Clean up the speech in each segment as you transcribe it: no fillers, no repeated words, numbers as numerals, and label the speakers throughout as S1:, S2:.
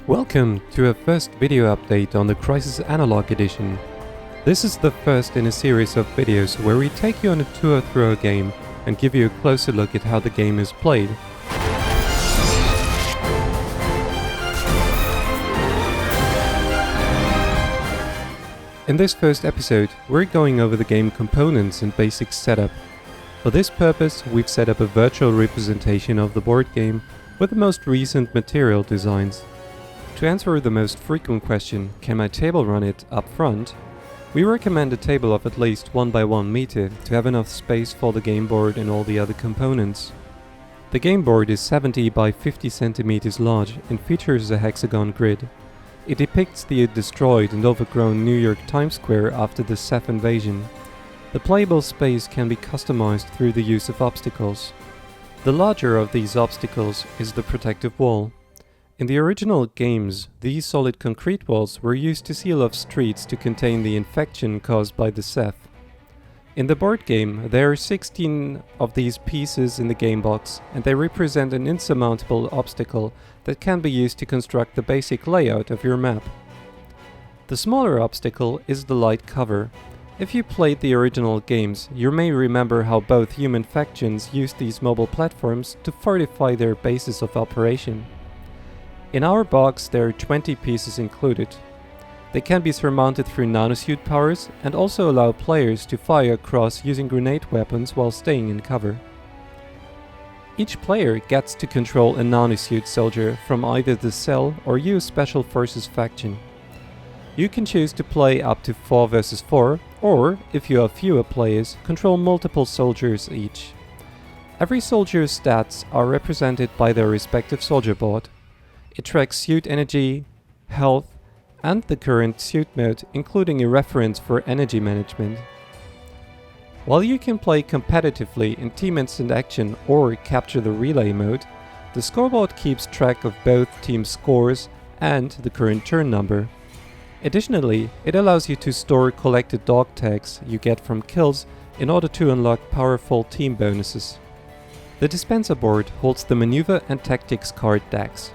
S1: Welcome to a first video update on the Crysis Analogue Edition. This is the first in a series of videos where we take you on a tour through a game and give you a closer look at how the game is played. In this first episode, we're going over the game components and basic setup. For this purpose, we've set up a virtual representation of the board game with the most recent material designs. To answer the most frequent question, can my table run it up front? We recommend a table of at least 1 by 1 meter to have enough space for the game board and all the other components. The game board is 70 by 50 centimeters large and features a hexagon grid. It depicts the destroyed and overgrown New York Times Square after the Ceph invasion. The playable space can be customized through the use of obstacles. The larger of these obstacles is the protective wall. In the original games, these solid concrete walls were used to seal off streets to contain the infection caused by the Ceph. In the board game, there are 16 of these pieces in the game box, and they represent an insurmountable obstacle that can be used to construct the basic layout of your map. The smaller obstacle is the light cover. If you played the original games, you may remember how both human factions used these mobile platforms to fortify their bases of operation. In our box there are 20 pieces included. They can be surmounted through nanosuit powers and also allow players to fire across using grenade weapons while staying in cover. Each player gets to control a nanosuit soldier from either the Cell or US Special Forces faction. You can choose to play up to 4 vs 4, or, if you have fewer players, control multiple soldiers each. Every soldier's stats are represented by their respective soldier board. It tracks suit energy, health, and the current suit mode, including a reference for energy management. While you can play competitively in Team Instant Action or Capture the Relay mode, the scoreboard keeps track of both team scores and the current turn number. Additionally, it allows you to store collected dog tags you get from kills in order to unlock powerful team bonuses. The dispenser board holds the Maneuver and Tactics card decks.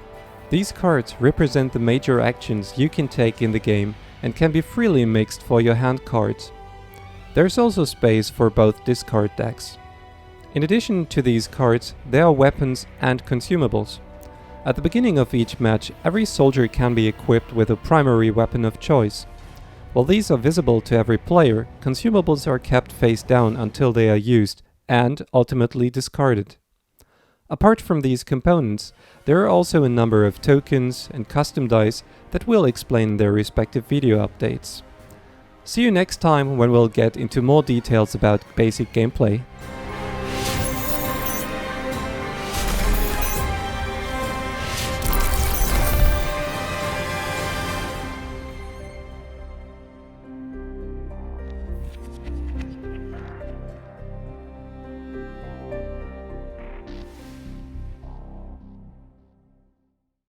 S1: These cards represent the major actions you can take in the game and can be freely mixed for your hand cards. There's also space for both discard decks. In addition to these cards, there are weapons and consumables. At the beginning of each match, every soldier can be equipped with a primary weapon of choice. While these are visible to every player, consumables are kept face down until they are used and ultimately discarded. Apart from these components, there are also a number of tokens and custom dice that will explain their respective video updates. See you next time when we'll get into more details about basic gameplay.